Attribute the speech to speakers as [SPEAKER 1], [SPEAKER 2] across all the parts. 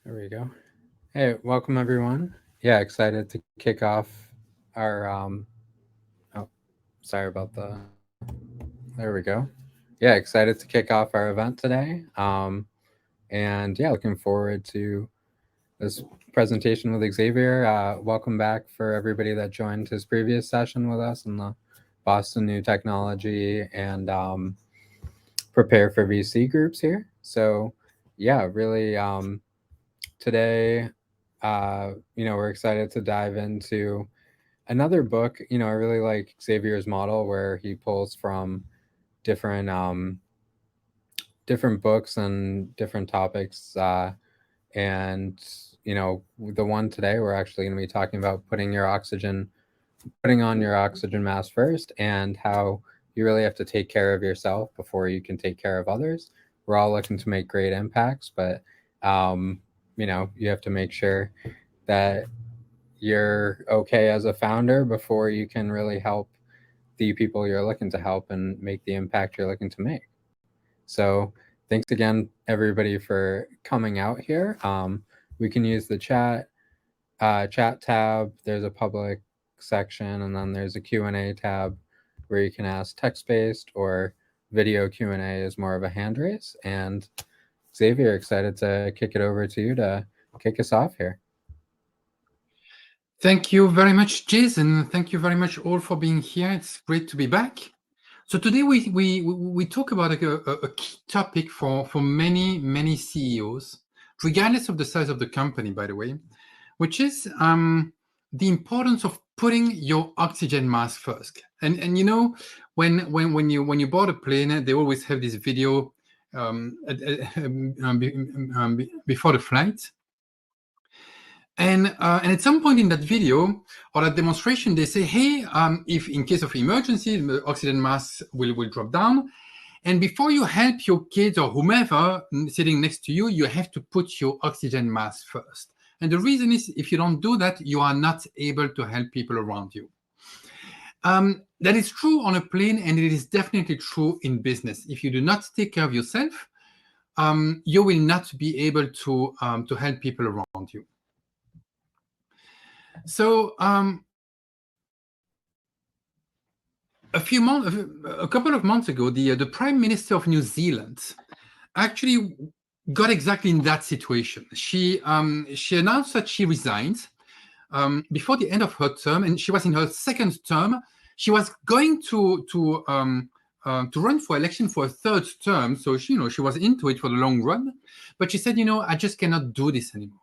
[SPEAKER 1] There we go. Hey, welcome everyone. Yeah, excited to kick off our oh, sorry about the there we go. Yeah, excited to kick off our event today. And yeah, looking forward to this presentation with Xavier. Welcome back for everybody that joined his previous session with us in the Boston New Technology and Prepare for VC groups here. So yeah, really today we're excited to dive into another book. I really like Xavier's model where he pulls from different different books and different topics. And the one today we're actually going to be talking about putting on your oxygen mask first, and how you really have to take care of yourself before you can take care of others. We're all looking to make great impacts, but um, you have to make sure that you're okay as a founder before you can really help the people you're looking to help and make the impact you're looking to make. So, thanks again, everybody, for coming out here. We can use the chat tab. There's a public section, and then there's a Q&A tab where you can ask text-based, or video Q&A is more of a hand raise. And Xavier, excited to kick it over to you to kick us off here.
[SPEAKER 2] Thank you very much, Jason. Thank you very much all for being here. It's great to be back. So today we talk about a key topic for many CEOs, regardless of the size of the company, by the way, which is the importance of putting your oxygen mask first. And when you board a plane, they always have this video before the flight. And at some point in that video or that demonstration, they say, hey, if in case of emergency, the oxygen mask will drop down. And before you help your kids or whomever sitting next to you, you have to put your oxygen mask first. And the reason is, if you don't do that, you are not able to help people around you. That is true on a plane, and it is definitely true in business. If you do not take care of yourself, you will not be able to help people around you. So a couple of months ago, the Prime Minister of New Zealand actually got exactly in that situation. She announced that she resigned before the end of her term, and she was in her second term. She was going to run for election for a third term, so she was into it for the long run. But she said, I just cannot do this anymore.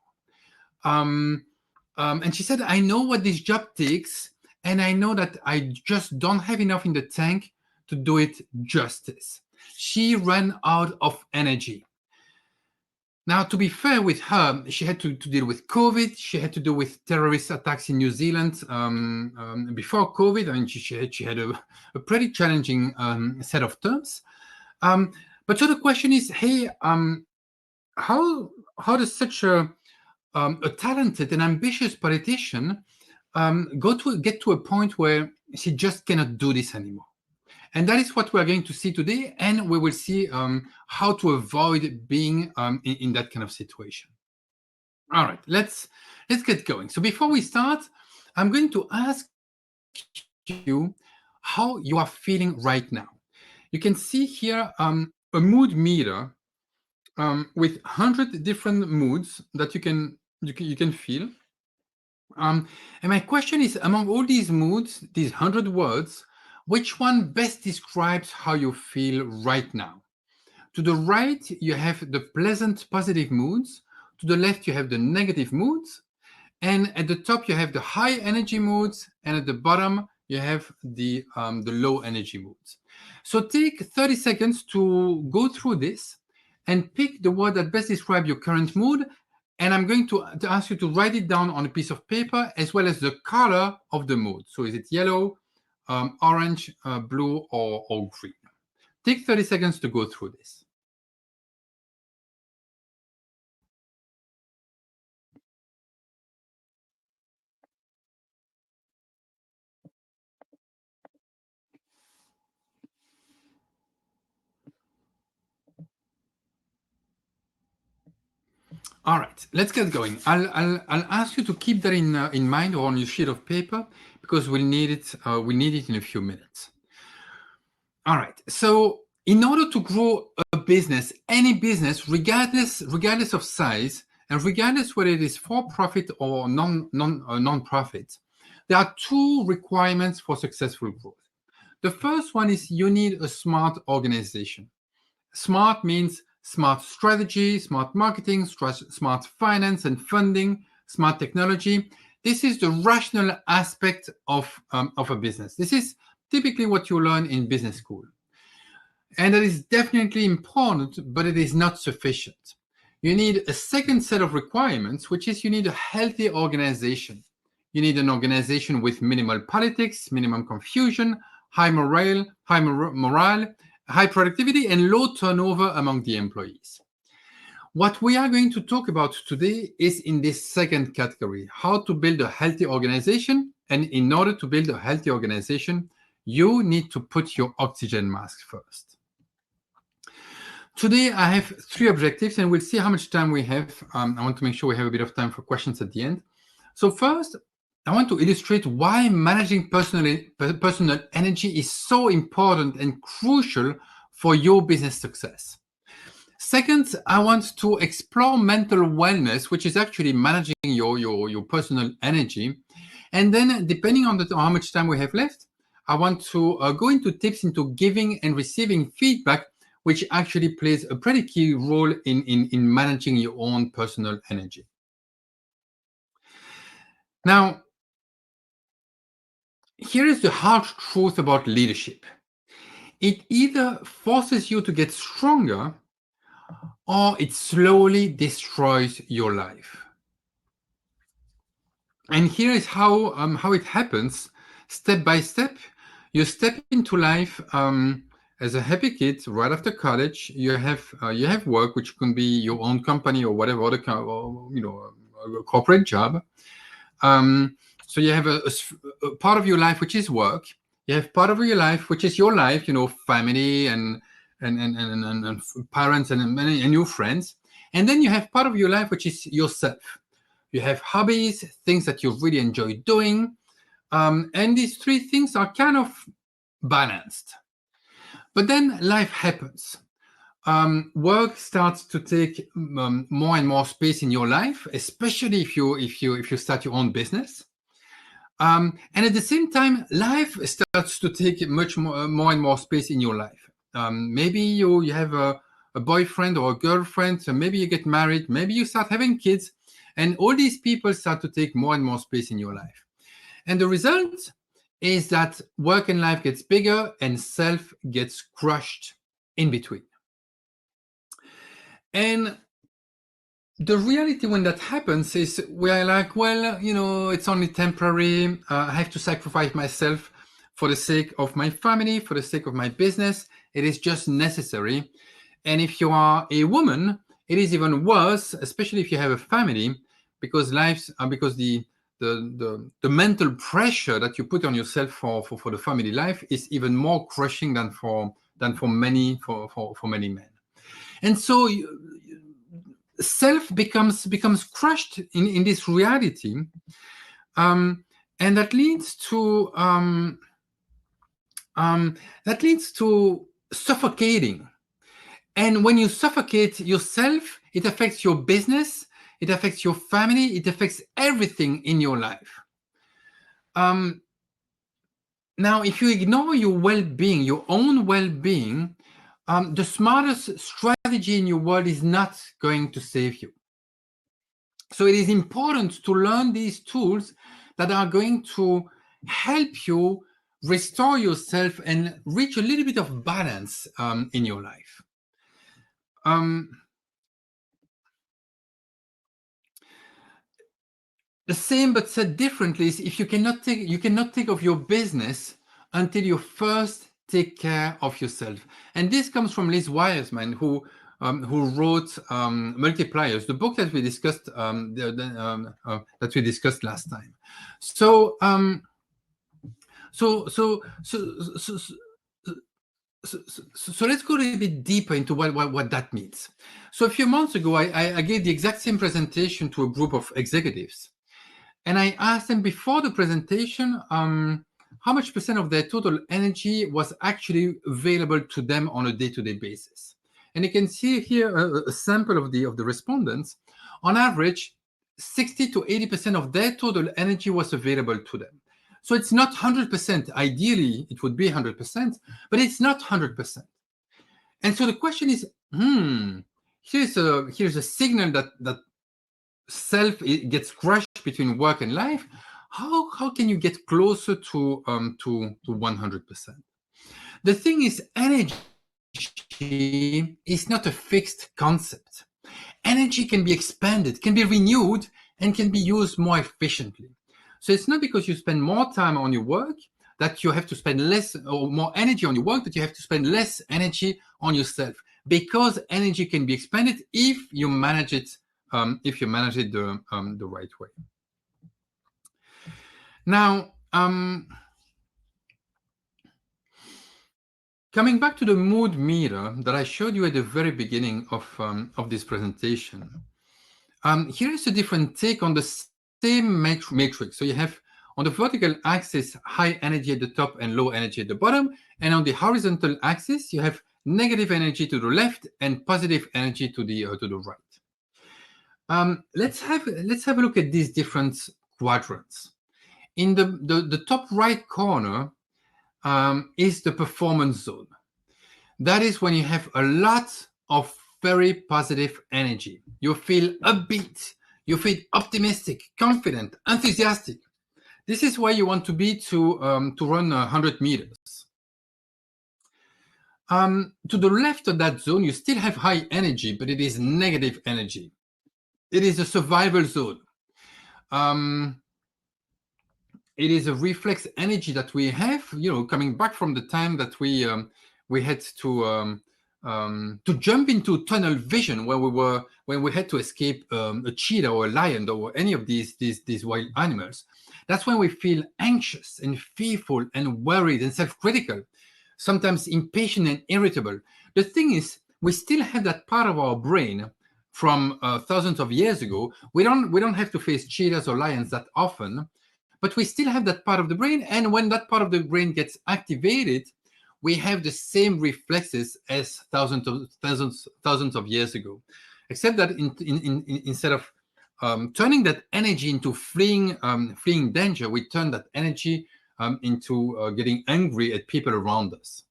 [SPEAKER 2] And she said, I know what this job takes, and I know that I just don't have enough in the tank to do it justice. She ran out of energy. Now, to be fair with her, she had to deal with COVID. She had to deal with terrorist attacks in New Zealand before COVID. I mean, she had a pretty challenging set of terms. But so the question is, hey, how does such a talented and ambitious politician get to a point where she just cannot do this anymore? And that is what we're going to see today, and we will see how to avoid being in that kind of situation. All right, let's get going. So before we start, I'm going to ask you how you are feeling right now. You can see here a mood meter with 100 different moods that you can feel. And my question is, among all these moods, these 100 words, which one best describes how you feel right now? To the right, you have the pleasant, positive moods. To the left, you have the negative moods. And at the top, you have the high energy moods. And at the bottom, you have the low energy moods. So take 30 seconds to go through this and pick the word that best describes your current mood. And I'm going to ask you to write it down on a piece of paper, as well as the color of the mood. So is it yellow, orange, blue, or green? Take 30 seconds to go through this. All right, let's get going. I'll ask you to keep that in mind or on your sheet of paper because we'll need it. We need it in a few minutes. All right. So in order to grow a business, any business, regardless of size, and regardless whether it is for profit or non-profit, there are two requirements for successful growth. The first one is you need a smart organization. Smart means smart strategy, smart marketing, smart finance and funding, smart technology. This is the rational aspect of a business. This is typically what you learn in business school. And that is definitely important, but it is not sufficient. You need a second set of requirements, which is you need a healthy organization. You need an organization with minimal politics, minimum confusion, high morale, high productivity, and low turnover among the employees. What we are going to talk about today is in this second category, how to build a healthy organization. And in order to build a healthy organization, you need to put your oxygen mask first. Today, I have three objectives, and we'll see how much time we have. I want to make sure we have a bit of time for questions at the end. So first, I want to illustrate why managing personal energy is so important and crucial for your business success. Second, I want to explore mental wellness, which is actually managing your personal energy. And then, depending on how much time we have left, I want to go into tips into giving and receiving feedback, which actually plays a pretty key role in managing your own personal energy. Now, here is the hard truth about leadership. It either forces you to get stronger or it slowly destroys your life. And here is how it happens, step by step. You step into life as a happy kid right after college. You have work, which can be your own company or whatever other a corporate job. So you have a part of your life which is work. You have part of your life which is your life, family and parents and your friends. And then you have part of your life which is yourself. You have hobbies, things that you really enjoy doing. And these three things are kind of balanced. But then life happens. Work starts to take more and more space in your life, especially if you start your own business. And at the same time, life starts to take much more and more space in your life. Maybe you have a boyfriend or a girlfriend, so maybe you get married, maybe you start having kids, and all these people start to take more and more space in your life. And the result is that work and life gets bigger and self gets crushed in between. And the reality when that happens is we're like, well, it's only temporary. I have to sacrifice myself for the sake of my family, for the sake of my business. It is just necessary. And if you are a woman, it is even worse, especially if you have a family, because the mental pressure that you put on yourself for the family life is even more crushing than for many men. And so self becomes crushed in this reality, and that leads to suffocating. And when you suffocate yourself, it affects your business, it affects your family, it affects everything in your life. Now, if you ignore your well-being, your own well-being, the smartest strategy in your world is not going to save you. So it is important to learn these tools that are going to help you restore yourself and reach a little bit of balance in your life. The same but said differently is if you cannot take of your business until you first take care of yourself. And this comes from Liz Wiseman, who wrote Multipliers, the book that we discussed last time. So So let's go a little bit deeper into what that means. So a few months ago, I gave the exact same presentation to a group of executives. And I asked them before the presentation how much percent of their total energy was actually available to them on a day-to-day basis. And you can see here a sample of the respondents. On average, 60 to 80% of their total energy was available to them. So it's not 100%. Ideally, it would be 100%, but it's not 100%. And so the question is, here's a signal that self gets crushed between work and life. How can you get closer to 100%? The thing is, energy is not a fixed concept. Energy can be expanded, can be renewed, and can be used more efficiently. So it's not because you spend more time on your work that you have to spend less or more energy on your work, that you have to spend less energy on yourself, because energy can be expanded if you manage it the right way. Now, coming back to the mood meter that I showed you at the very beginning of this presentation, here is a different take on the same matrix. So you have on the vertical axis high energy at the top and low energy at the bottom, and on the horizontal axis you have negative energy to the left and positive energy to the right. Let's have a look at these different quadrants. In the top right corner is the performance zone. That is when you have a lot of very positive energy. You feel upbeat, you feel optimistic, confident, enthusiastic. This is where you want to be to run 100 meters. To the left of that zone, you still have high energy, but it is negative energy. It is a survival zone. It is a reflex energy that we have, coming back from the time that we had to jump into tunnel vision when we had to escape a cheetah or a lion or any of these wild animals. That's when we feel anxious and fearful and worried and self-critical, sometimes impatient and irritable. The thing is, we still have that part of our brain from thousands of years ago. We don't have to face cheetahs or lions that often, but we still have that part of the brain. And when that part of the brain gets activated, we have the same reflexes as thousands of years ago, except that instead of turning that energy into fleeing danger, we turn that energy into getting angry at people around us.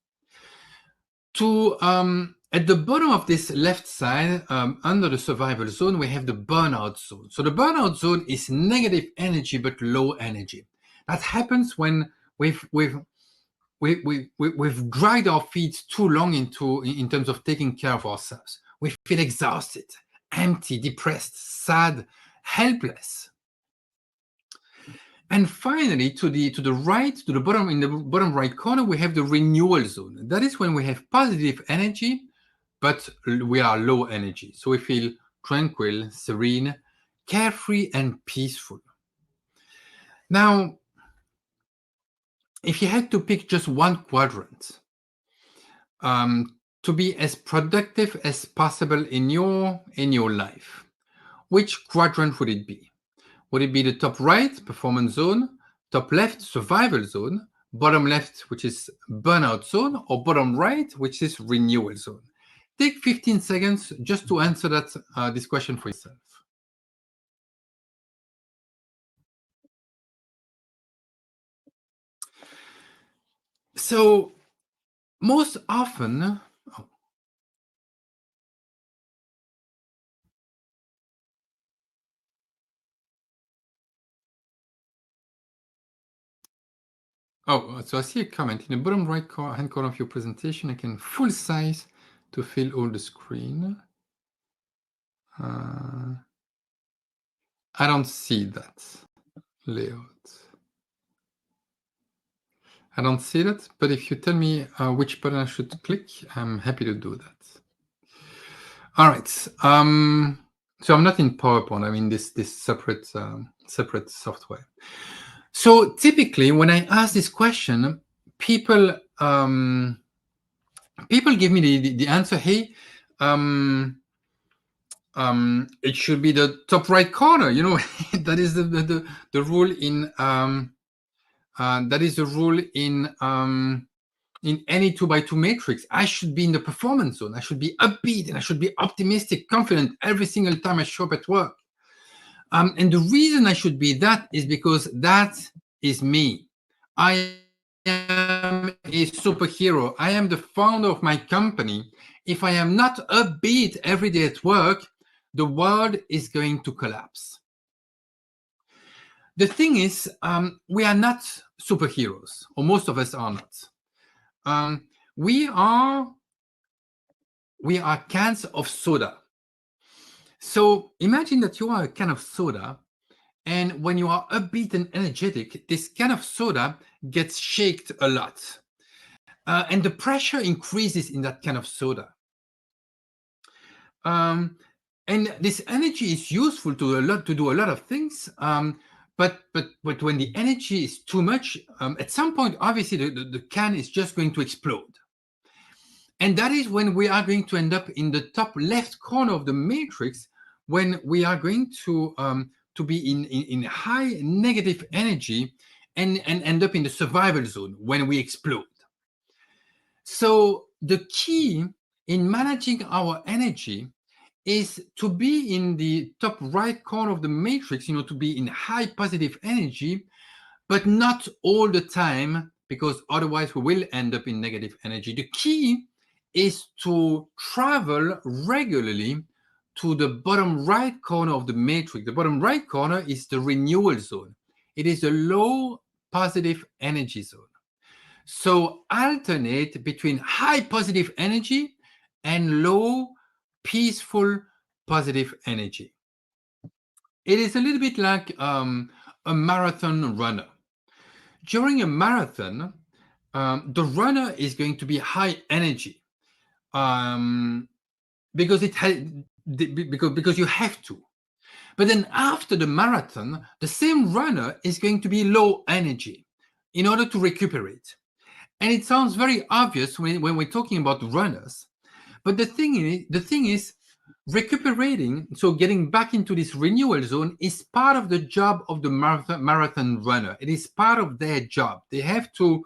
[SPEAKER 2] At the bottom of this left side, under the survival zone, we have the burnout zone. So the burnout zone is negative energy but low energy. That happens when we've dragged our feet too long in terms of taking care of ourselves. We feel exhausted, empty, depressed, sad, helpless. And finally, to the right, to the bottom, in the bottom right corner, we have the renewal zone. That is when we have positive energy, but we are low energy. So we feel tranquil, serene, carefree, and peaceful. Now, if you had to pick just one quadrant to be as productive as possible in your life, which quadrant would it be? Would it be the top right, performance zone, top left, survival zone, bottom left, which is burnout zone, or bottom right, which is renewal zone? Take 15 seconds just to answer this question for yourself. So most often, so I see a comment in the bottom right hand corner of your presentation. I can full size to fill all the screen. I don't see that layout. I don't see that, but if you tell me which button I should click, I'm happy to do that. All right. So I'm not in PowerPoint. I'm in this separate software. So typically, when I ask this question, people people give me the answer, hey, it should be the top right corner. That is the rule in that is the rule in any 2x2 matrix. I should be in the performance zone. I should be upbeat and I should be optimistic, confident every single time I show up at work. And the reason I should be that is because that is me. I am a superhero. I am the founder of my company. If I am not upbeat every day at work, the world is going to collapse. The thing is, we are not superheroes, or most of us are not. We are cans of soda. So imagine that you are a can of soda, and when you are upbeat and energetic, this can of soda gets shaken a lot. And the pressure increases in that can of soda. And this energy is useful to do a lot of things. But when the energy is too much, at some point, obviously, the can is just going to explode. And that is when we are going to end up in the top left corner of the matrix, when we are going to be in high negative energy and end up in the survival zone when we explode. So the key in managing our energy is to be in the top right corner of the matrix, to be in high positive energy, but not all the time, because otherwise we will end up in negative energy. The key is to travel regularly to the bottom right corner of the matrix. The bottom right corner is the renewal zone. It is a low positive energy zone. So alternate between high positive energy and low peaceful positive energy. It is a little bit like a marathon runner. During a marathon, the runner is going to be high energy because because you have to. But then after the marathon, the same runner is going to be low energy in order to recuperate. And it sounds very obvious when we're talking about runners. But the thing is, recuperating, so getting back into this renewal zone, is part of the job of the marathon runner. It is part of their job. They have to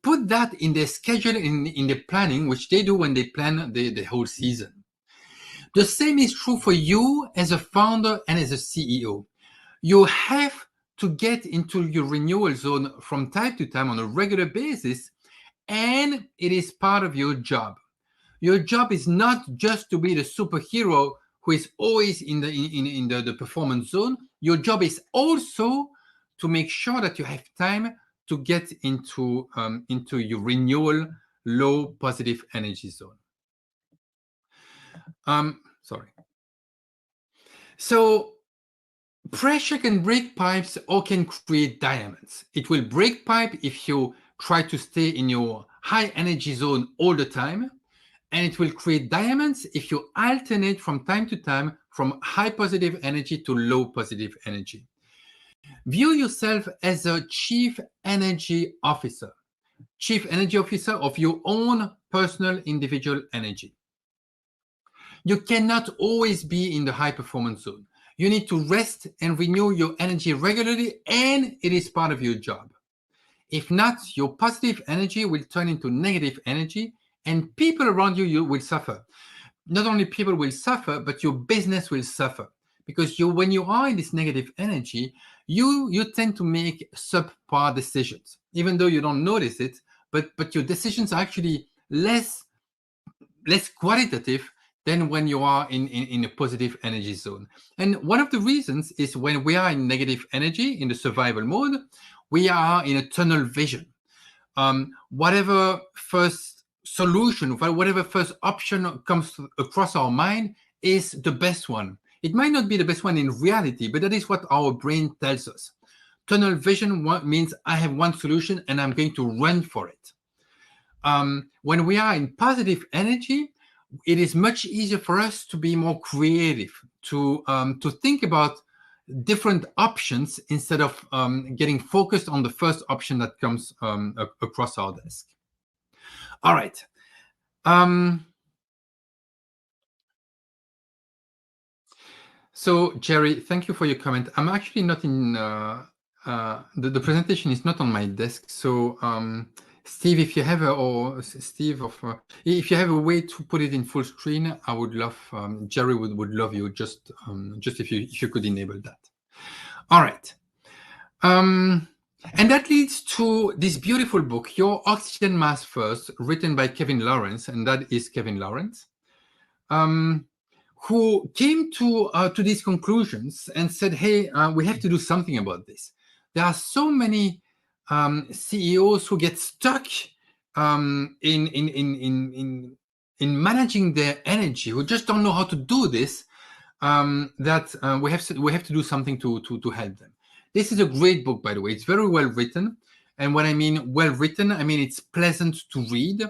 [SPEAKER 2] put that in their schedule, in the planning, which they do when they plan the whole season. The same is true for you as a founder and as a CEO. You have to get into your renewal zone from time to time on a regular basis, and it is part of your job. Your job is not just to be the superhero who is always in the performance zone. Your job is also to make sure that you have time to get into your renewal low positive energy zone. Sorry. So pressure can break pipes or can create diamonds. It will break pipe if you try to stay in your high energy zone all the time. And it will create diamonds if you alternate from time to time from high positive energy to low positive energy. View yourself as a chief energy officer of your own personal individual energy. You cannot always be in the high performance zone. You need to rest and renew your energy regularly, and it is part of your job. If not, your positive energy will turn into negative energy, and people around you will suffer. Not only people will suffer, but your business will suffer, because when you are in this negative energy, you tend to make subpar decisions, even though you don't notice it. But your decisions are actually less qualitative than when you are in a positive energy zone. And one of the reasons is when we are in negative energy, in the survival mode, we are in a tunnel vision. Whatever first solution, whatever first option comes across our mind is the best one. It might not be the best one in reality, but that is what our brain tells us. Tunnel vision means I have one solution and I'm going to run for it. When we are in positive energy, it is much easier for us to be more creative, to think about different options instead of getting focused on the first option that comes across our desk. All right. So, Jerry, thank you for your comment. I'm actually not in the presentation is not on my desk. So, Steve, if you have if you have a way to put it in full screen, I would love. Jerry would love you just if you could enable that. All right. And that leads to this beautiful book, Your Oxygen Mask First, written by Kevin Lawrence, and that is Kevin Lawrence. Who came to these conclusions and said, "Hey, we have to do something about this." There are so many CEOs who get stuck in managing their energy, who just don't know how to do this. That we have to do something to help them. This is a great book, by the way. It's very well written, and when I mean well written, I mean it's pleasant to read.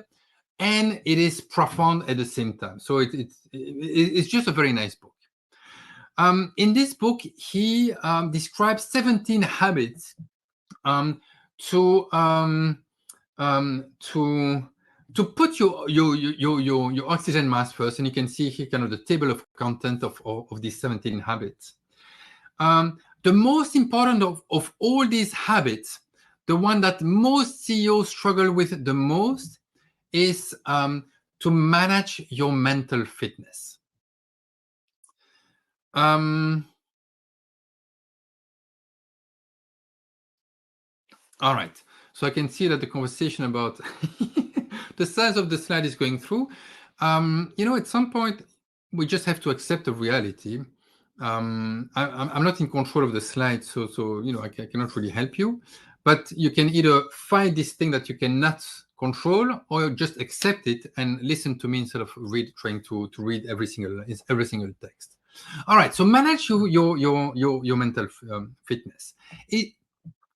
[SPEAKER 2] And it is profound at the same time. So it's just a very nice book. In this book, he describes 17 habits to put your oxygen mask first. And you can see here kind of the table of content of these 17 habits. The most important of all these habits, the one that most CEOs struggle with the most, is to manage your mental fitness. All right. So I can see that the conversation about the size of the slide is going through. At some point, we just have to accept the reality. I'm not in control of the slide, so I cannot really help you. But you can either find this thing that you cannot control, or just accept it and listen to me instead of trying to read every single text. All right. So manage your mental fitness. It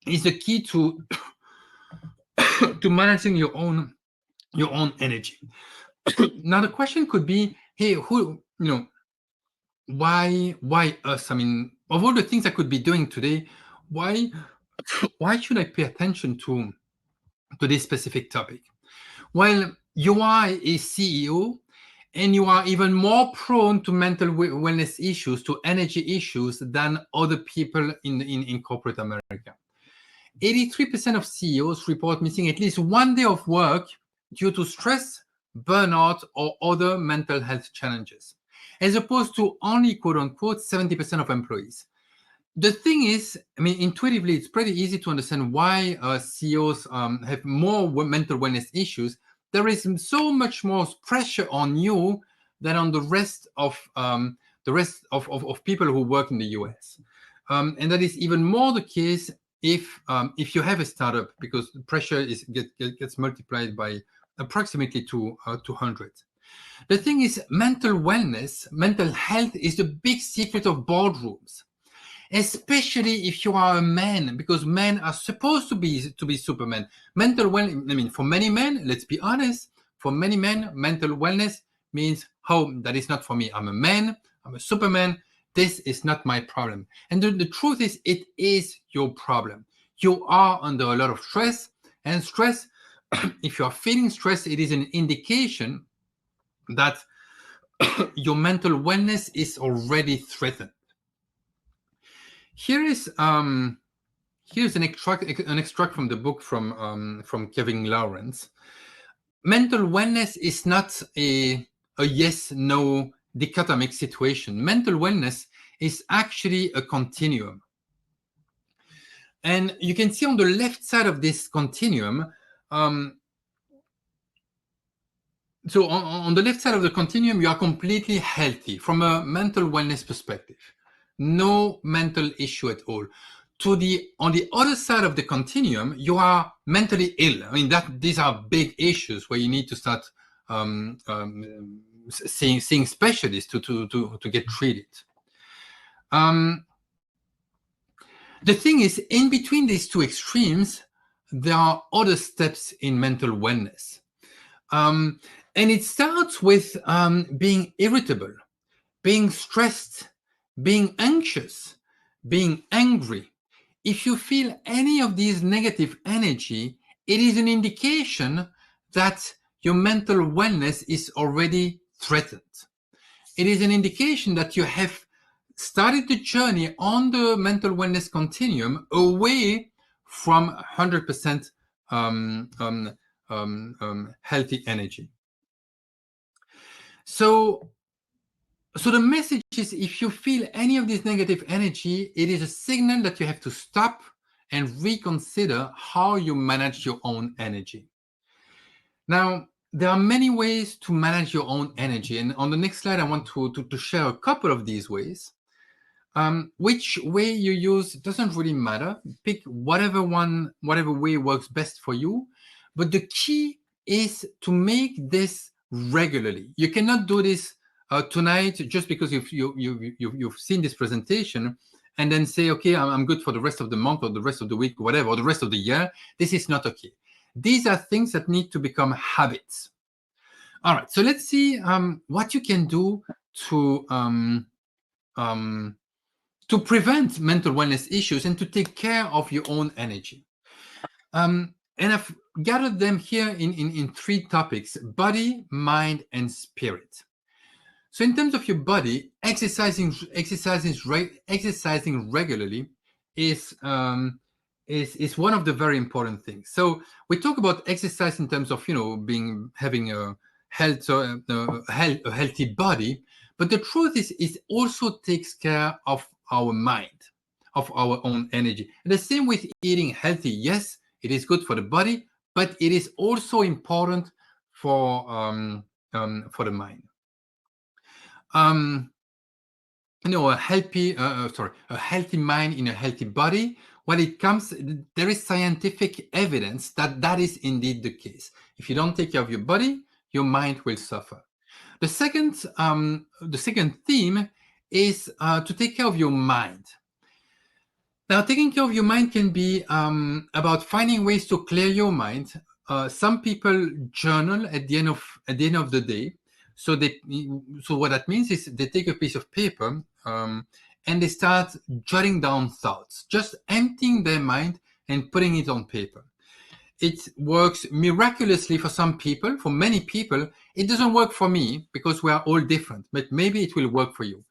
[SPEAKER 2] is the key to to managing your own energy. Now the question could be, hey, why us? I mean, of all the things I could be doing today, why should I pay attention to this specific topic? Well, you are a CEO, and you are even more prone to mental wellness issues, to energy issues, than other people in corporate America. 83% of CEOs report missing at least one day of work due to stress, burnout, or other mental health challenges, as opposed to only, quote unquote, 70% of employees. The thing is, I mean, intuitively, it's pretty easy to understand why CEOs have more mental wellness issues. There is so much more pressure on you than on the rest of people who work in the US, and that is even more the case if you have a startup, because the pressure gets multiplied by approximately 200. The thing is, mental wellness, mental health is the big secret of boardrooms, especially if you are a man, because men are supposed to be supermen. Mental wellness, I mean, for many men, let's be honest, for many men, mental wellness means, oh, that is not for me. I'm a man, I'm a superman. This is not my problem. And the truth is, it is your problem. You are under a lot of stress, and stress, if you are feeling stress, it is an indication that your mental wellness is already threatened. Here's an extract from the book from Kevin Lawrence. Mental wellness is not a yes-no dichotomic situation. Mental wellness is actually a continuum. And you can see on the left side of this continuum, so on the left side of the continuum, you are completely healthy from a mental wellness perspective. No mental issue at all. On the other side of the continuum, you are mentally ill. I mean, these are big issues where you need to start seeing specialists to get treated. The thing is, in between these two extremes, there are other steps in mental wellness. And it starts with being irritable, being stressed, being anxious, being angry. If you feel any of these negative energy, it is an indication that your mental wellness is already threatened. It is an indication that you have started the journey on the mental wellness continuum away from 100% healthy energy. So the message is, if you feel any of this negative energy, it is a signal that you have to stop and reconsider how you manage your own energy. Now, there are many ways to manage your own energy. And on the next slide, I want to share a couple of these ways. Which way you use doesn't really matter. Pick whatever way works best for you. But the key is to make this regularly. You cannot do this tonight just because you've seen this presentation and then say, okay, I'm good for the rest of the month or the rest of the week, whatever, or the rest of the year. This is not okay. These are things that need to become habits. All right, so let's see what you can do to prevent mental wellness issues and to take care of your own energy. And I've gathered them here in three topics: body, mind, and spirit. So in terms of your body, exercising regularly is one of the very important things. So we talk about exercise in terms of having a healthy body, but the truth is it also takes care of our mind, of our own energy. And the same with eating healthy. Yes, it is good for the body, but it is also important for the mind. A healthy mind in a healthy body. There is scientific evidence that is indeed the case. If you don't take care of your body, your mind will suffer. The second theme is to take care of your mind. Now, taking care of your mind can be about finding ways to clear your mind. Some people journal at the end of the day. So what that means is they take a piece of paper and they start jotting down thoughts, just emptying their mind and putting it on paper. It works miraculously for some people. For many people, it doesn't work for me because we are all different, but maybe it will work for you.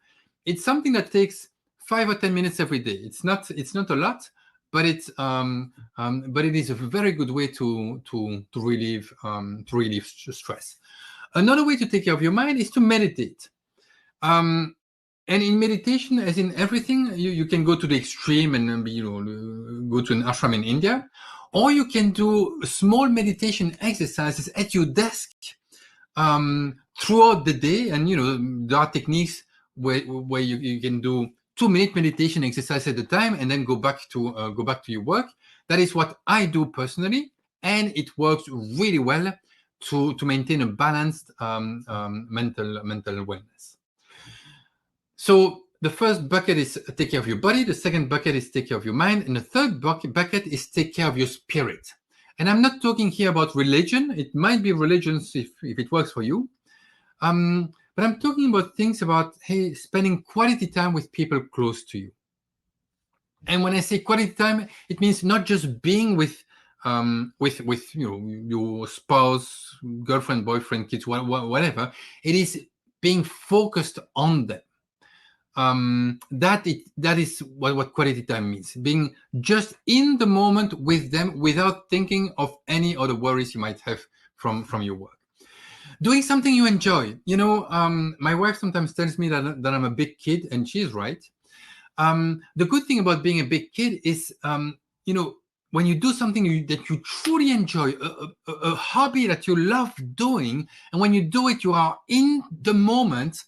[SPEAKER 2] It's something that takes 5 or 10 minutes every day. It's not a lot, but it is a very good way to relieve stress. Another way to take care of your mind is to meditate. And in meditation, as in everything, you can go to the extreme and go to an ashram in India, or you can do small meditation exercises at your desk throughout the day. And there are techniques where you can do 2-minute meditation exercise at a time and then go back to your work. That is what I do personally, and it works really well to maintain a balanced mental wellness. So the first bucket is take care of your body. The second bucket is take care of your mind. And the third bucket is take care of your spirit. And I'm not talking here about religion. It might be religion if it works for you. But I'm talking about things about, hey, spending quality time with people close to you. And when I say quality time, it means not just being with your spouse, girlfriend, boyfriend, kids, whatever. It is being focused on them. That is what quality time means. Being just in the moment with them without thinking of any other worries you might have from your work. Doing something you enjoy. My wife sometimes tells me that I'm a big kid, and she's right. The good thing about being a big kid is, when you do something that you truly enjoy, a hobby that you love doing, and when you do it, you are in the moment.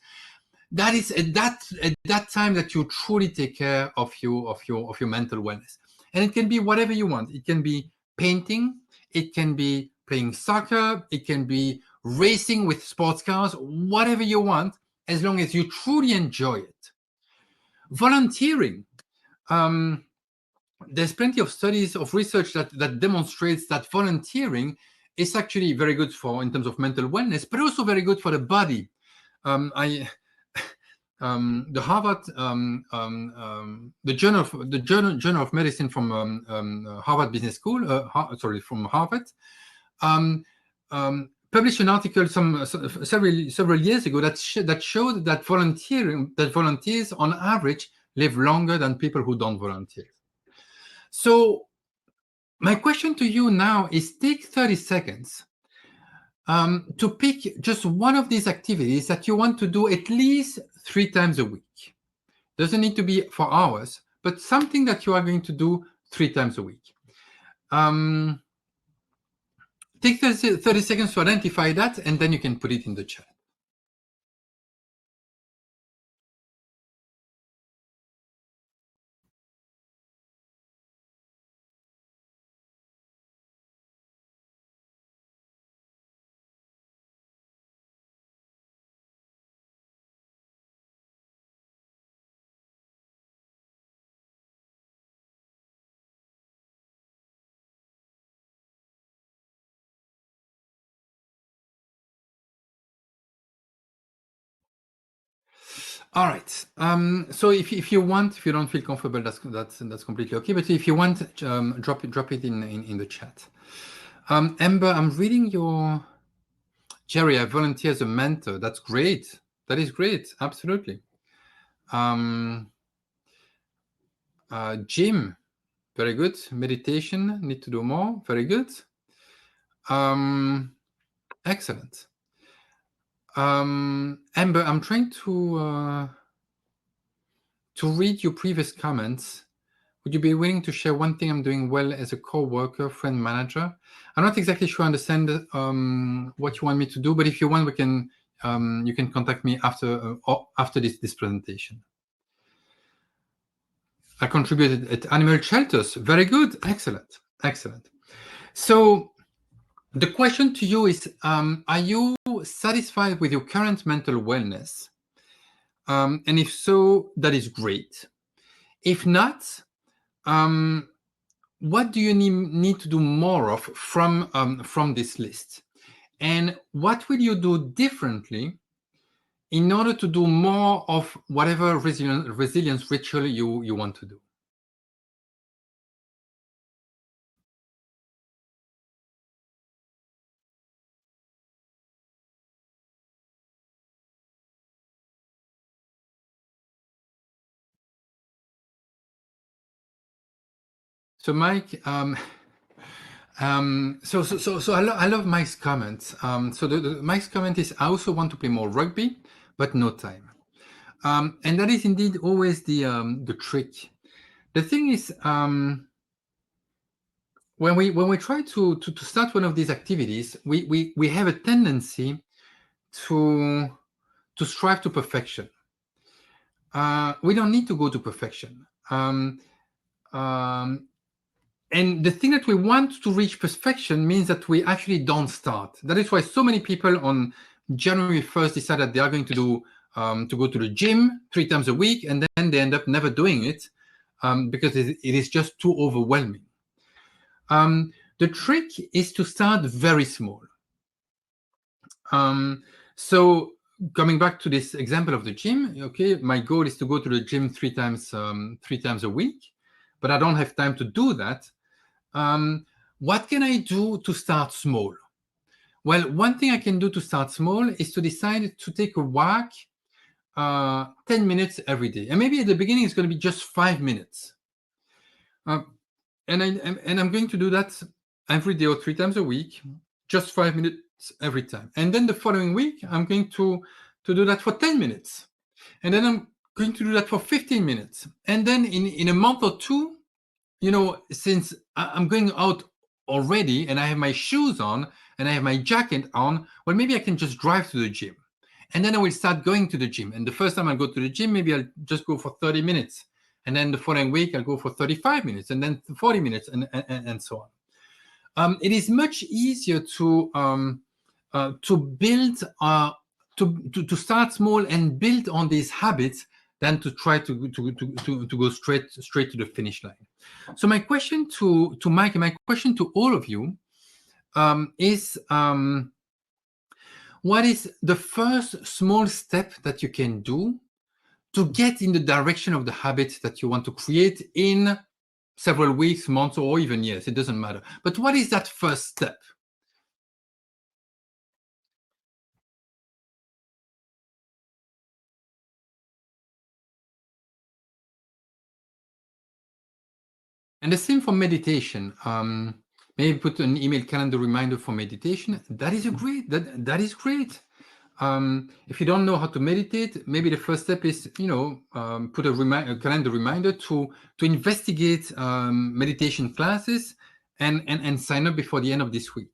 [SPEAKER 2] That is at that time that you truly take care of your mental wellness. And it can be whatever you want. It can be painting. It can be playing soccer. It can be racing with sports cars. Whatever you want, as long as you truly enjoy it. Volunteering. There's plenty of studies of research that demonstrates that volunteering is actually very good in terms of mental wellness, but also very good for the body. The Harvard, the Journal of Medicine from Harvard Business School, from Harvard, published an article several years ago that showed that volunteers on average live longer than people who don't volunteer. So my question to you now is, take 30 seconds to pick just one of these activities that you want to do at least 3 times a week. Doesn't need to be for hours, but something that you are going to do 3 times a week. Take 30 seconds to identify that, and then you can put it in the chat. All right. So if you want, if you don't feel comfortable, that's completely okay. But if you want, drop it in the chat. Amber, I'm reading your Jerry. I volunteer as a mentor. That's great. That is great. Absolutely. Jim, very good. Meditation, need to do more. Very good. Excellent. Amber, I'm trying to read your previous comments. Would you be willing to share one thing I'm doing well as a co-worker, friend, manager? I'm not exactly sure I understand what you want me to do, but if you want, we can you can contact me after this presentation. I contributed at animal shelters. Very good. Excellent. Excellent. So the question to you is, are you satisfied with your current mental wellness? And if so, that is great. If not, what do you need to do more of from this list? And what will you do differently in order to do more of whatever resilience ritual you want to do? So Mike, so I love Mike's comments. So Mike's comment is, I also want to play more rugby, but no time. And that is indeed always the trick. The thing is, when we try to start one of these activities, we have a tendency to strive to perfection. We don't need to go to perfection. And the thing that we want to reach perfection means that we actually don't start. That is why so many people on January 1st decide that they are going to do to go to the gym 3 times a week, and then they end up never doing it because it is just too overwhelming. The trick is to start very small. So coming back to this example of the gym, okay, my goal is to go to the gym 3 times a week, but I don't have time to do that. What can I do to start small? Well, one thing I can do to start small is to decide to take a walk 10 minutes every day. And maybe at the beginning, it's going to be just 5 minutes. And I'm going to do that every day or 3 times a week, just 5 minutes every time. And then the following week, I'm going to do that for 10 minutes. And then I'm going to do that for 15 minutes. And then in a month or two, you know, since I'm going out already and I have my shoes on and I have my jacket on, well, maybe I can just drive to the gym. And then I will start going to the gym. And the first time I go to the gym, maybe I'll just go for 30 minutes. And then the following week, I'll go for 35 minutes and then 40 minutes and so on. It is much easier to build, to start small and build on these habits than to try to go straight to the finish line. So my question to Mike and my question to all of you is, what is the first small step that you can do to get in the direction of the habit that you want to create in several weeks, months, or even years? It doesn't matter. But what is that first step? And the same for meditation. Maybe put an email calendar reminder for meditation. That is that is great. If you don't know how to meditate, maybe the first step is put a calendar reminder to investigate meditation classes and sign up before the end of this week.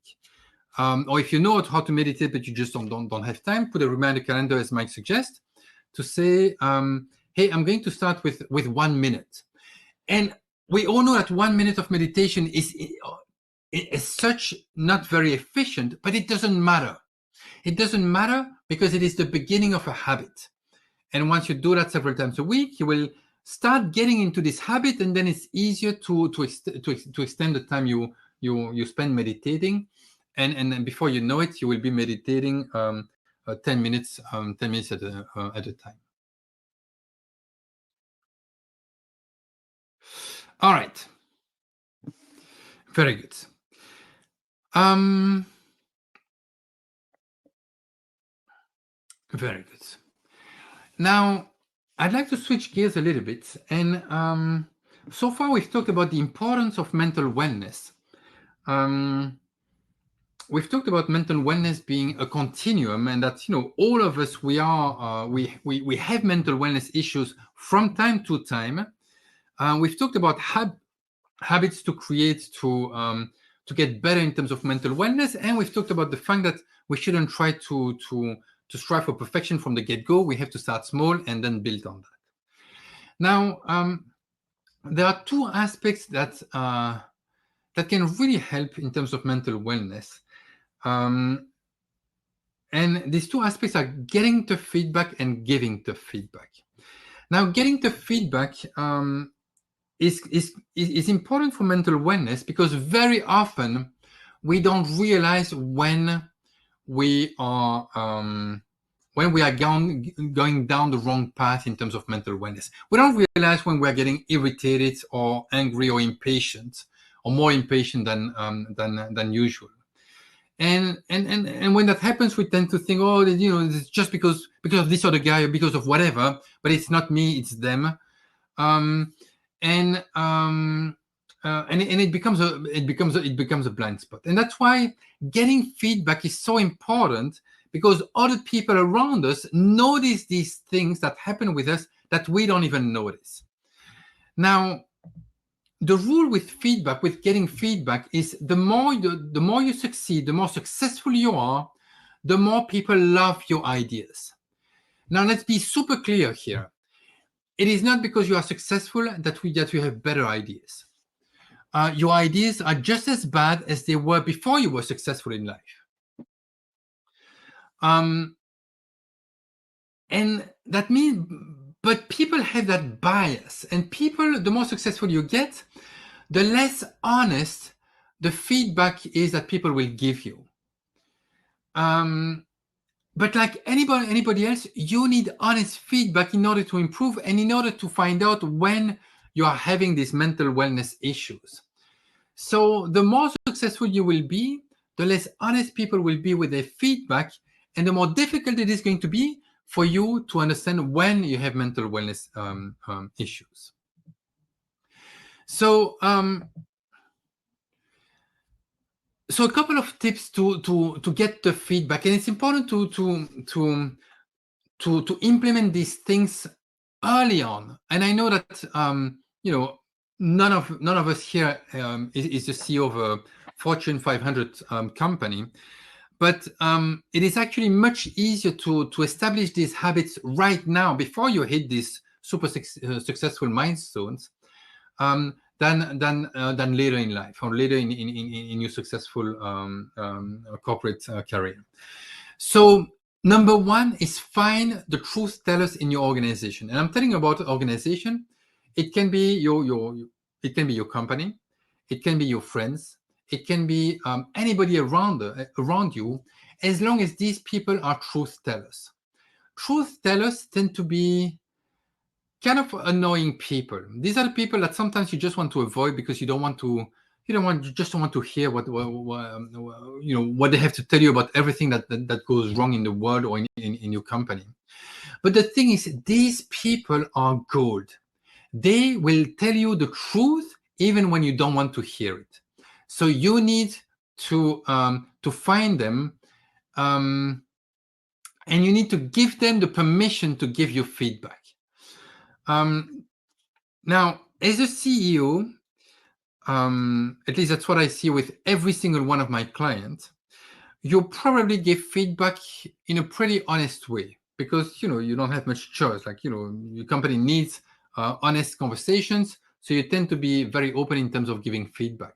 [SPEAKER 2] Or if you know how to meditate but you just don't have time, put a reminder calendar, as Mike suggests, to say, hey, I'm going to start with 1 minute. And we all know that 1 minute of meditation is such not very efficient, but it doesn't matter. It doesn't matter because it is the beginning of a habit. And once you do that several times a week, you will start getting into this habit, and then it's easier to extend the time you spend meditating. And then before you know it, you will be meditating 10 minutes at a time. All right. Very good. Very good. Now, I'd like to switch gears a little bit. And so far, we've talked about the importance of mental wellness. We've talked about mental wellness being a continuum, and that all of us we have mental wellness issues from time to time. We've talked about habits to create to get better in terms of mental wellness, and we've talked about the fact that we shouldn't try to strive for perfection from the get-go. We have to start small and then build on that. Now, there are two aspects that can really help in terms of mental wellness. And these two aspects are getting the feedback and giving the feedback. Now, getting the feedback is important for mental wellness because very often we don't realize when we are going down the wrong path in terms of mental wellness. We don't realize when we are getting irritated or angry or impatient, or more impatient than usual. And when that happens, we tend to think, oh, it's just because of this other guy or because of whatever, but it's not me, it's them. And it becomes a blind spot. And that's why getting feedback is so important, because other people around us notice these things that happen with us that we don't even notice. Now, the rule with feedback, with getting feedback, is the more you succeed, the more successful you are, the more people love your ideas. Now, let's be super clear here. It is not because you are successful that you have better ideas. Your ideas are just as bad as they were before you were successful in life. And that means, but people have that bias, and people, the more successful you get, the less honest the feedback is that people will give you. But like anybody else, you need honest feedback in order to improve and in order to find out when you are having these mental wellness issues. So the more successful you will be, the less honest people will be with their feedback, and the more difficult it is going to be for you to understand when you have mental wellness issues. So, so a couple of tips to get the feedback, and it's important to implement these things early on. And I know that none of us here is the CEO of a Fortune 500 company, but it is actually much easier to establish these habits right now before you hit these super successful milestones than later in life or later in your successful corporate career. So number one is find the truth tellers in your organization. And I'm telling you about organization. It can be your company, it can be your friends, it can be anybody around you, as long as these people are truth tellers. Truth tellers tend to be kind of annoying people. These are the people that sometimes you just want to avoid because you just don't want to hear what they have to tell you about everything that goes wrong in the world or in your company. But the thing is, these people are gold. They will tell you the truth even when you don't want to hear it. So you need to find them, and you need to give them the permission to give you feedback. Now, as a CEO, at least that's what I see with every single one of my clients, you probably give feedback in a pretty honest way, because you don't have much choice. Like, your company needs honest conversations, so you tend to be very open in terms of giving feedback.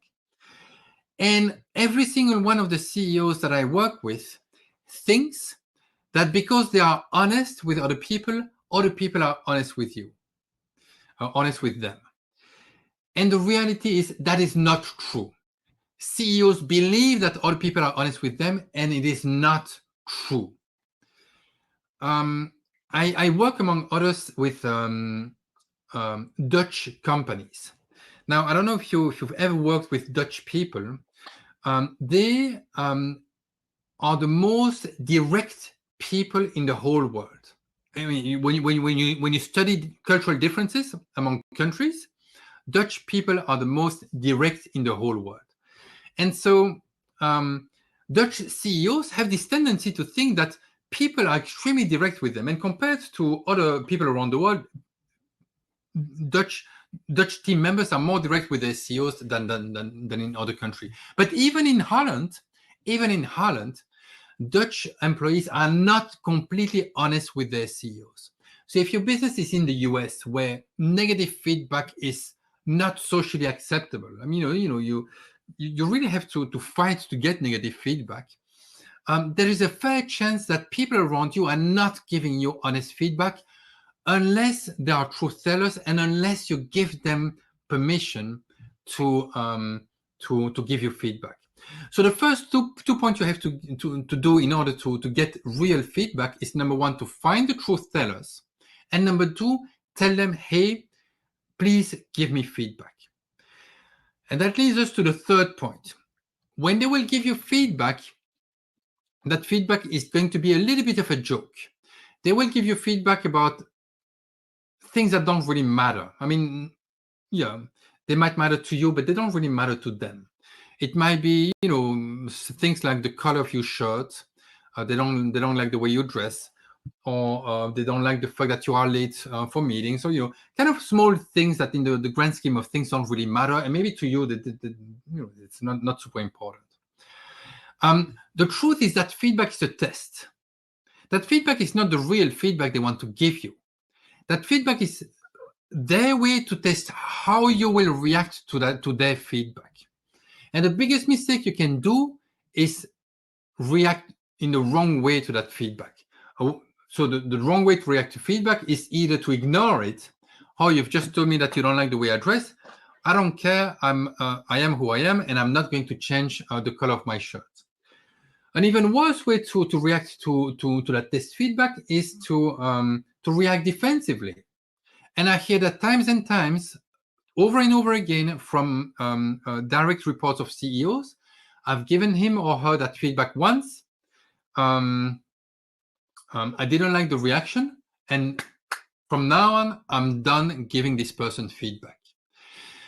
[SPEAKER 2] And every single one of the CEOs that I work with thinks that because they are honest with other people are honest with you, honest with them. And the reality is that is not true. CEOs believe that other people are honest with them, and it is not true. I work, among others, with Dutch companies. Now, I don't know if you've ever worked with Dutch people. They are the most direct people in the whole world. I mean, when you study cultural differences among countries, Dutch people are the most direct in the whole world. And so Dutch CEOs have this tendency to think that people are extremely direct with them. And compared to other people around the world, Dutch team members are more direct with their CEOs than in other countries. But even in Holland, Dutch employees are not completely honest with their CEOs. So if your business is in the US, where negative feedback is not socially acceptable, I mean, you really have to fight to get negative feedback. There is a fair chance that people around you are not giving you honest feedback unless they are truth tellers and unless you give them permission to give you feedback. So the first two points you have to do in order to get real feedback is, number one, to find the truth tellers, and number two, tell them, hey, please give me feedback. And that leads us to the third point. When they will give you feedback, that feedback is going to be a little bit of a joke. They will give you feedback about things that don't really matter. I mean, yeah, they might matter to you, but they don't really matter to them. It might be, things like the color of your shirt. They don't like the way you dress, or they don't like the fact that you are late for meetings. So, kind of small things that in the grand scheme of things don't really matter. And maybe to you, it's not super important. The truth is that feedback is a test. That feedback is not the real feedback they want to give you. That feedback is their way to test how you will react to their feedback. And the biggest mistake you can do is react in the wrong way to that feedback. So the wrong way to react to feedback is either to ignore it. Oh, you've just told me that you don't like the way I dress. I don't care. I am who I am, and I'm not going to change the color of my shirt. An even worse way to react to that test feedback is to react defensively. And I hear that times and times, over and over again, from direct reports of CEOs. I've given him or her that feedback once. I didn't like the reaction, and from now on, I'm done giving this person feedback.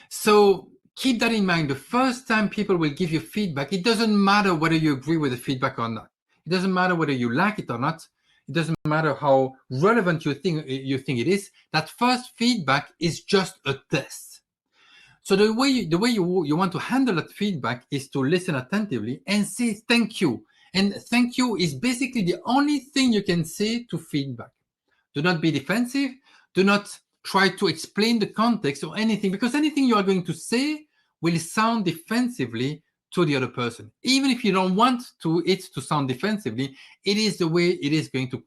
[SPEAKER 2] So keep that in mind. The first time people will give you feedback, it doesn't matter whether you agree with the feedback or not. It doesn't matter whether you like it or not. It doesn't matter how relevant you think it is. That first feedback is just a test. So the way you want to handle that feedback is to listen attentively and say thank you. And thank you is basically the only thing you can say to feedback. Do not be defensive. Do not try to explain the context or anything, because anything you are going to say will sound defensively to the other person. Even if you don't want it to sound defensively, it is the way it is going to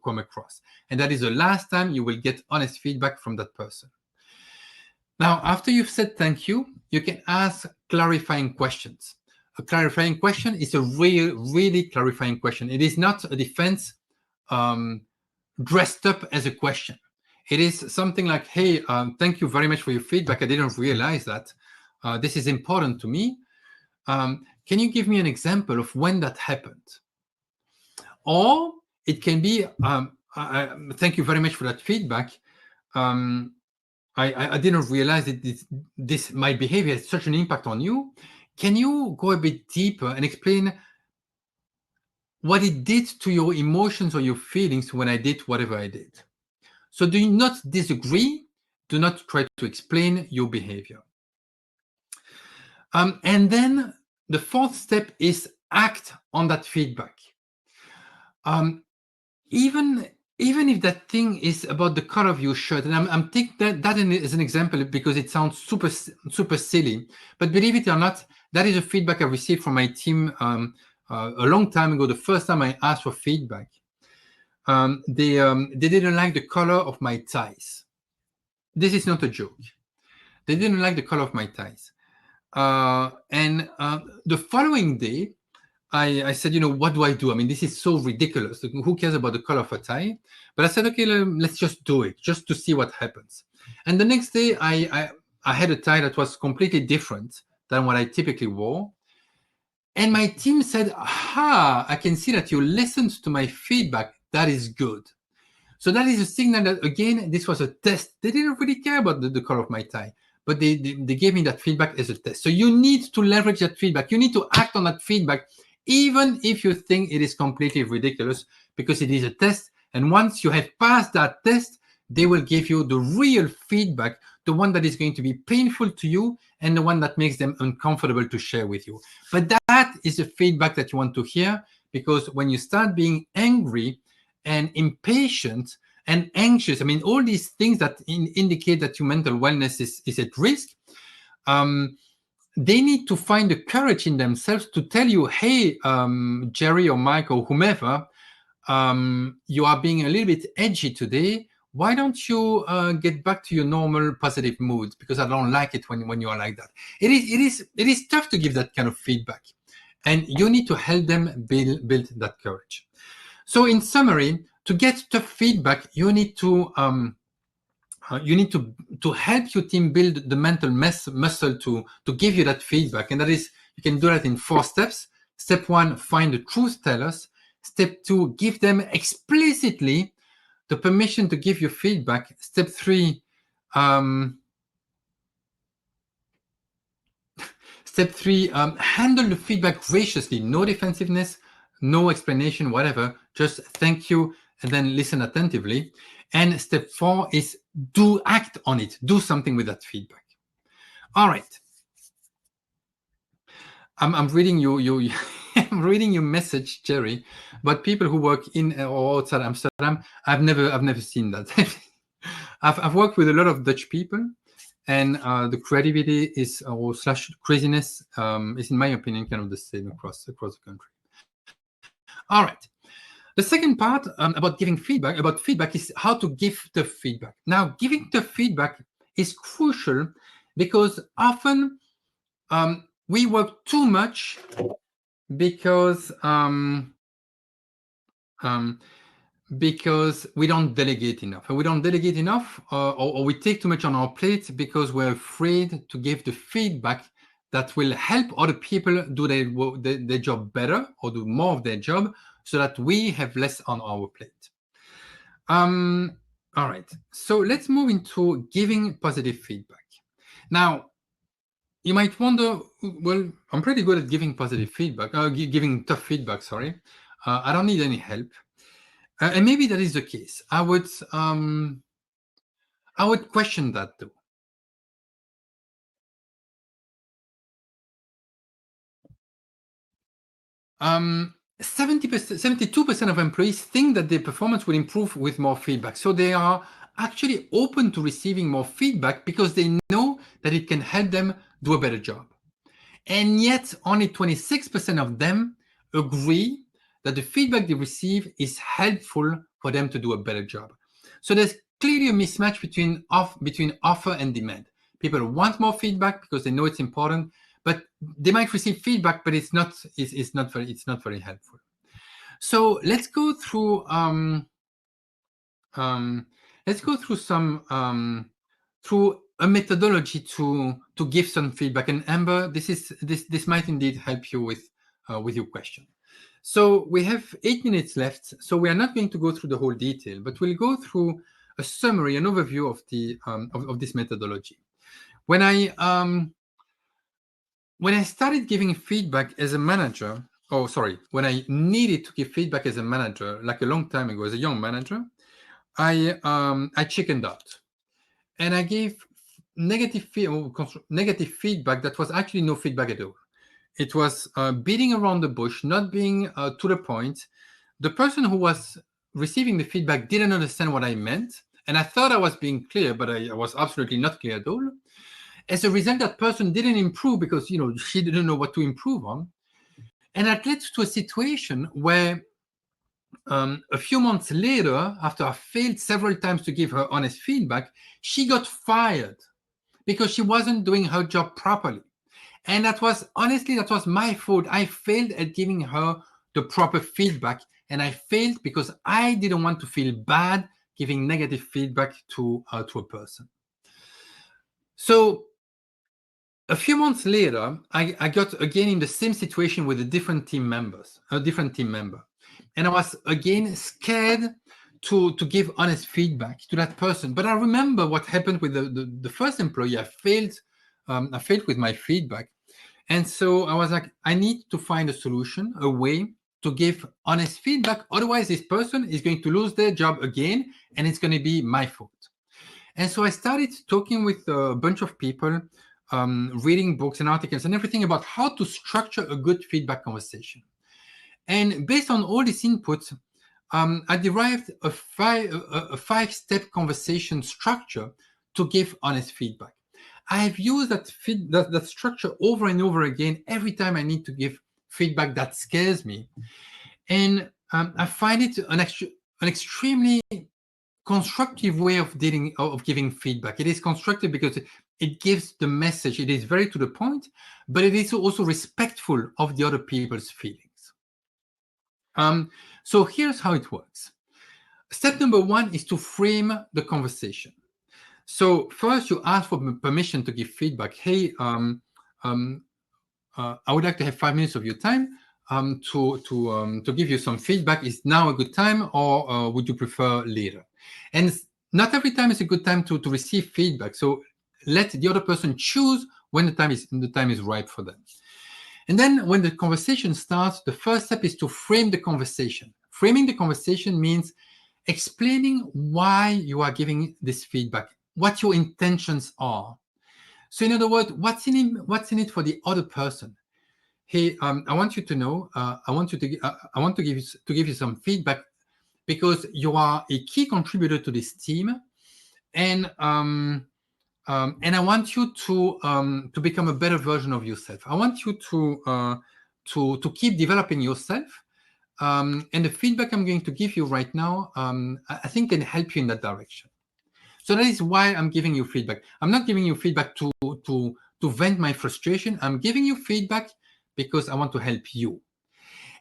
[SPEAKER 2] come across. And that is the last time you will get honest feedback from that person. Now, after you've said thank you, you can ask clarifying questions. A clarifying question is a really clarifying question. It is not a defense dressed up as a question. It is something like, hey, thank you very much for your feedback. I didn't realize that. This is important to me. Can you give me an example of when that happened? Or it can be, thank you very much for that feedback. I didn't realize that this my behavior has such an impact on you. Can you go a bit deeper and explain what it did to your emotions or your feelings when I did whatever I did? So do not disagree. Do not try to explain your behavior. And then the fourth step is act on that feedback. Even if that thing is about the color of your shirt, and I'm taking that as an example because it sounds super silly, but believe it or not, that is a feedback I received from my team a long time ago. The first time I asked for feedback, they didn't like the color of my ties. This is not a joke. They didn't like the color of my ties, and the following day, I said, what do I do? I mean, this is so ridiculous. Who cares about the color of a tie? But I said, okay, let's just do it, just to see what happens. And the next day, I had a tie that was completely different than what I typically wore. And my team said, aha, I can see that you listened to my feedback. That is good. So that is a signal that, again, this was a test. They didn't really care about the color of my tie, but they gave me that feedback as a test. So you need to leverage that feedback. You need to act on that feedback, even if you think it is completely ridiculous, because it is a test. And once you have passed that test, they will give you the real feedback, the one that is going to be painful to you and the one that makes them uncomfortable to share with you. But that is the feedback that you want to hear, because when you start being angry and impatient and anxious, I mean, all these things that indicate that your mental wellness is at risk, they need to find the courage in themselves to tell you, hey, Jerry or Mike or whomever, you are being a little bit edgy today. Why don't you get back to your normal positive mood? Because I don't like it when you are like that. It is tough to give that kind of feedback, and you need to help them build that courage. So in summary, to get tough feedback, you need to help your team build the mental muscle to give you that feedback. And that is, you can do that in 4 steps. Step 1, find the truth tellers. Step 2, give them explicitly the permission to give you feedback. Step 3, handle the feedback graciously, no defensiveness, no explanation, whatever, just thank you and then listen attentively. And step 4 is act on it, do something with that feedback. All right. I'm reading you I'm reading your message, Jerry, but people who work in or outside Amsterdam, I've never seen that. I've worked with a lot of Dutch people, and the creativity is or slash craziness is, in my opinion, kind of the same across the country. All right. The second part about feedback is how to give the feedback. Now, giving the feedback is crucial because often we work too much because we don't delegate enough. And we don't delegate enough, or we take too much on our plate because we're afraid to give the feedback that will help other people do their job better or do more of their job, so that we have less on our plate. All right. So let's move into giving positive feedback. Now, you might wonder, well, I'm pretty good at giving positive feedback, giving tough feedback, sorry. I don't need any help. And maybe that is the case. I would question that though. 72% of employees think that their performance will improve with more feedback. So they are actually open to receiving more feedback because they know that it can help them do a better job. And yet only 26% of them agree that the feedback they receive is helpful for them to do a better job. So there's clearly a mismatch between offer and demand. People want more feedback because they know it's important, but they might receive feedback, but it's not very helpful. So let's go through through a methodology to give some feedback. And Amber, this might indeed help you with your question. So we have 8 minutes left, so we are not going to go through the whole detail, but we'll go through summary, an overview of the of this methodology. When I started giving feedback as a manager, when I needed to give feedback as a manager, like a long time ago as a young manager, I chickened out, and I gave negative feedback that was actually no feedback at all. It was beating around the bush, not being to the point. The person who was receiving the feedback didn't understand what I meant, and I thought I was being clear, but I was absolutely not clear at all. As a result, that person didn't improve because she didn't know what to improve on, and that led to a situation where a few months later, after I failed several times to give her honest feedback, she got fired because she wasn't doing her job properly. And that was my fault. I failed at giving her the proper feedback, and I failed because I didn't want to feel bad giving negative feedback to a person. So a few months later, I got again in the same situation with a different team member. And I was again scared to give honest feedback to that person. But I remember what happened with the first employee. I failed with my feedback. And so I was like, I need to find a solution, a way to give honest feedback. Otherwise, this person is going to lose their job again, and it's going to be my fault. And so I started talking with a bunch of people, reading books and articles and everything about how to structure a good feedback conversation. And based on all these inputs, I derived a five-step conversation structure to give honest feedback. I have used that structure over and over again every time I need to give feedback that scares me. And I find it an extremely constructive way of giving feedback. It is constructive because it gives the message. It is very to the point, but it is also respectful of the other people's feelings. So here's how it works. Step number one is to frame the conversation. So first, you ask for permission to give feedback. Hey, I would like to have 5 minutes of your time to give you some feedback. Is now a good time, or would you prefer later? And not every time is a good time to receive feedback. So let the other person choose when the time is ripe for them. And then when the conversation starts, the first step is to frame the conversation. Framing the conversation means explaining why you are giving this feedback, what your intentions are. So in other words, what's in it for the other person? Hey, I want you to know, I want to give you some feedback because you are a key contributor to this team, and I want you to become a better version of yourself. I want you to keep developing yourself. And the feedback I'm going to give you right now, I think can help you in that direction. So that is why I'm giving you feedback. I'm not giving you feedback to vent my frustration. I'm giving you feedback because I want to help you.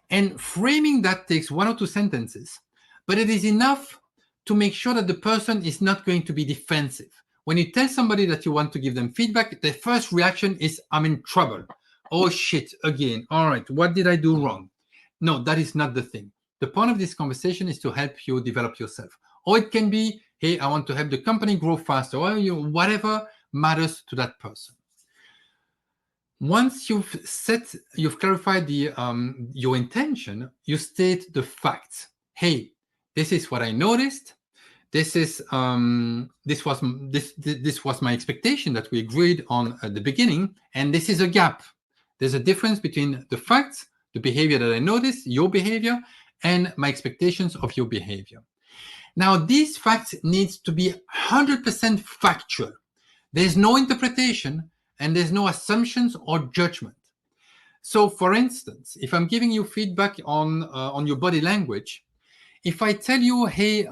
[SPEAKER 2] And framing that takes 1 or 2 sentences, but it is enough to make sure that the person is not going to be defensive. When you tell somebody that you want to give them feedback, the first reaction is, I'm in trouble. Oh shit, again. All right, what did I do wrong? No, that is not the thing. The point of this conversation is to help you develop yourself. Or it can be, hey, I want to help the company grow faster, or whatever matters to that person. Once you've clarified your intention, you state the facts. Hey, this is what I noticed. This was my expectation that we agreed on at the beginning, and this is a gap. There's a difference between the facts, the behavior that I noticed, your behavior, and my expectations of your behavior. Now, these facts need to be 100% factual. There's no interpretation, and there's no assumptions or judgment. So, for instance, if I'm giving you feedback on your body language, if I tell you, hey,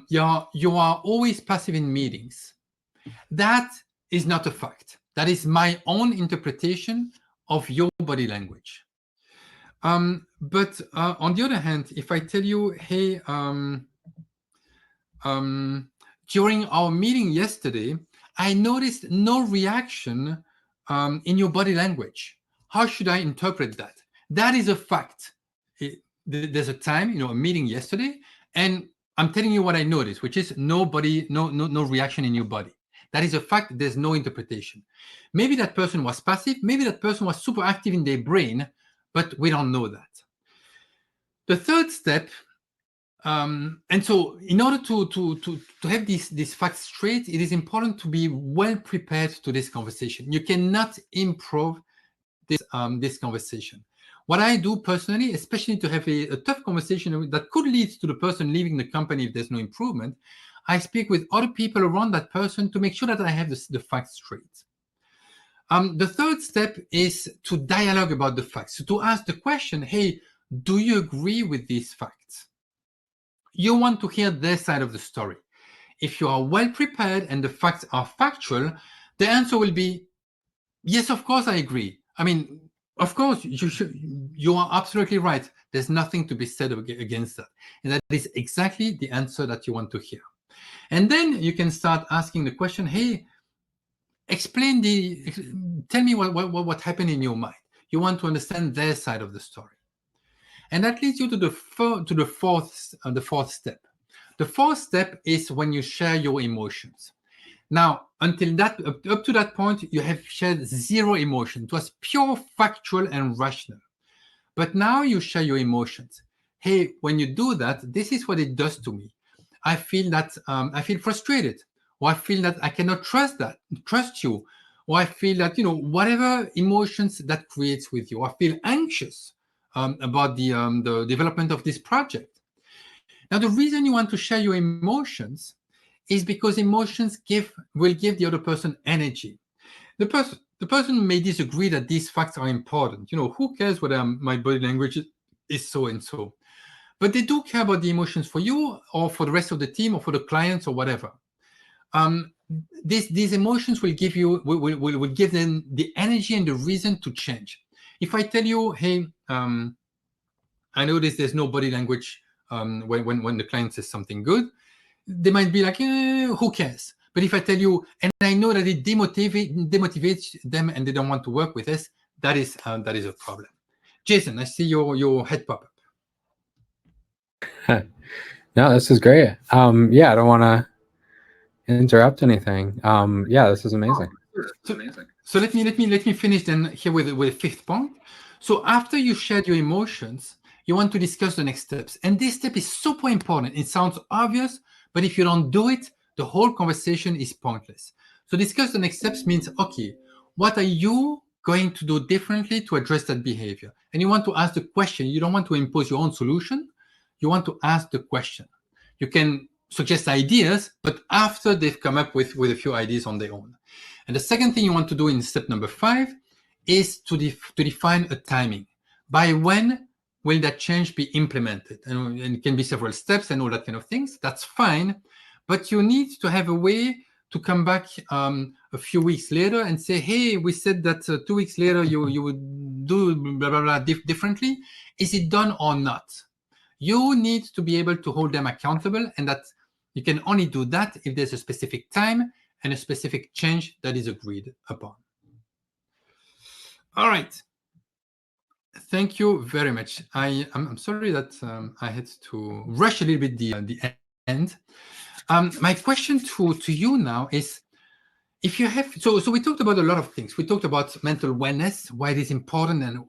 [SPEAKER 2] you are always passive in meetings, that is not a fact. That is my own interpretation of your body language. But on the other hand, if I tell you, hey, during our meeting yesterday, I noticed no reaction in your body language. How should I interpret that? That is a fact. There's a time, a meeting yesterday, and I'm telling you what I noticed, which is no reaction in your body. That is a fact. There's no interpretation. Maybe that person was passive. Maybe that person was super active in their brain, but we don't know that. The third step, and so in order to have these facts straight, it is important to be well prepared to this conversation. You cannot improv this conversation. What I do personally, especially to have a tough conversation that could lead to the person leaving the company if there's no improvement, I speak with other people around that person to make sure that I have the facts straight. The third step is to dialogue about the facts. So to ask the question, hey, do you agree with these facts? You want to hear their side of the story. If you are well prepared and the facts are factual, the answer will be, yes, of course, I agree. I mean, of course, you are absolutely right. There's nothing to be said against that. And that is exactly the answer that you want to hear. And then you can start asking the question, hey, tell me what happened in your mind. You want to understand their side of the story. And that leads you to the fourth step. The fourth step is when you share your emotions. Now, until that, up to that point, you have shared zero emotion. It was pure factual and rational. But now you share your emotions. Hey, when you do that, this is what it does to me. I feel that I feel frustrated, or I feel that I cannot trust you, or I feel that whatever emotions that creates with you. I feel anxious about the development of this project. Now, the reason you want to share your emotions is because emotions will give the other person energy. The person may disagree that these facts are important. Who cares whether my body language is so and so? But they do care about the emotions for you or for the rest of the team or for the clients or whatever. These emotions will give them the energy and the reason to change. If I tell you, hey, I notice there's no body language when the client says something good, they might be like, who cares? But if I tell you, and I know that it demotivates them and they don't want to work with us, that is a problem. Jason, I see your head pop up.
[SPEAKER 1] No, this is great. Yeah, I don't want to interrupt anything. Yeah, this is amazing.
[SPEAKER 2] So let me finish then here with the fifth point. So after you shared your emotions, you want to discuss the next steps. And this step is super important. It sounds obvious, but if you don't do it, the whole conversation is pointless. So discuss the next steps means, okay, what are you going to do differently to address that behavior? And you want to ask the question. You don't want to impose your own solution. You want to ask the question. You can suggest ideas, but after they've come up with a few ideas on their own. And the second thing you want to do in step number 5 is to define a timing. By when will that change be implemented? And it can be several steps and all that kind of things. That's fine. But you need to have a way to come back a few weeks later and say, hey, we said that 2 weeks later you would do blah, blah, blah differently. Is it done or not? You need to be able to hold them accountable, and that you can only do that if there's a specific time and a specific change that is agreed upon. All right. Thank you very much. I'm sorry that I had to rush a little bit the end. My question to you now is, if you have, so we talked about a lot of things. We talked about mental wellness, why it is important, and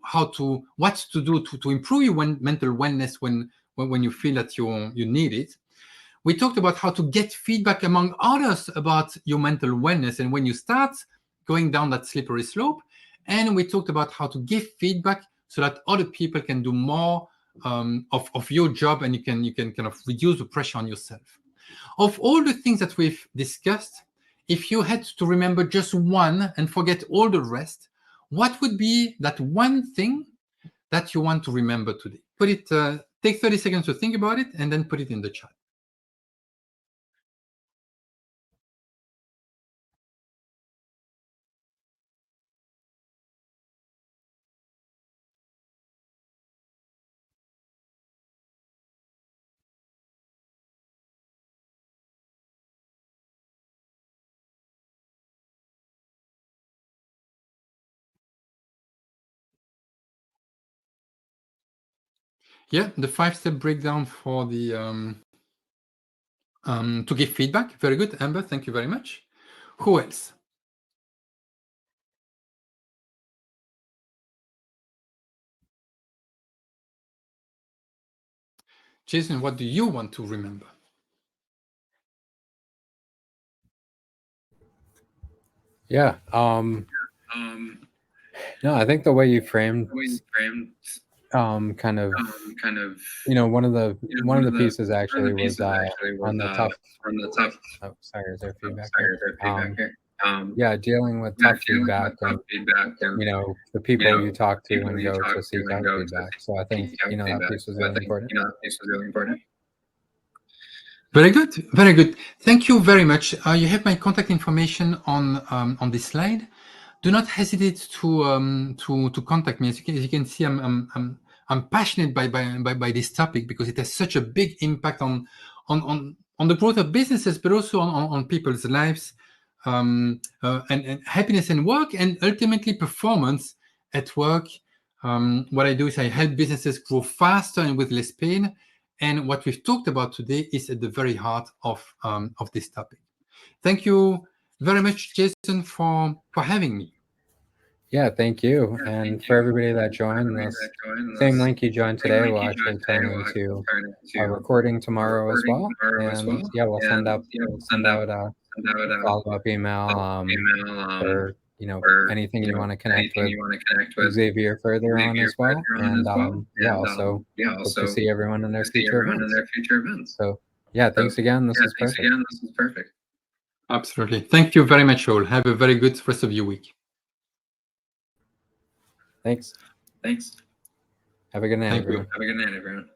[SPEAKER 2] what to do to improve your mental wellness when you feel that you need it. We talked about how to get feedback among others about your mental wellness and when you start going down that slippery slope. And we talked about how to give feedback so that other people can do more of your job, and you can kind of reduce the pressure on yourself. Of all the things that we've discussed, if you had to remember just one and forget all the rest, what would be that one thing that you want to remember today? Take 30 seconds to think about it and then put it in the chat. Yeah, the 5-step breakdown for the to give feedback. Very good, Amber. Thank you very much. Who else? Jason, what do you want to remember?
[SPEAKER 1] Yeah. No, I think the way you framed kind of, one of the pieces actually was on the tough. Oh, sorry, is there feedback here? Yeah, dealing with tough feedback and the people you talk to and go to seek out feedback. So I think that piece was really important.
[SPEAKER 2] Very good, very good. Thank you very much. You have my contact information on this slide. Do not hesitate to contact me. As you can see, I'm passionate by this topic because it has such a big impact on the growth of businesses, but also on people's lives, and happiness in work, and ultimately performance at work. What I do is I help businesses grow faster and with less pain. And what we've talked about today is at the very heart of this topic. Thank you very much, Jason, for having me.
[SPEAKER 1] Yeah, thank you. And for everybody that joined, this same link you joined today will actually turn into a recording tomorrow as well. And yeah, we'll send out a follow-up email for anything you want to connect with Xavier further on as well. And yeah, also hope to see everyone in their future events. So yeah, thanks again. This is perfect.
[SPEAKER 2] Absolutely. Thank you very much, all. Have a very good rest of your week.
[SPEAKER 1] Thanks. Have a good night, everyone.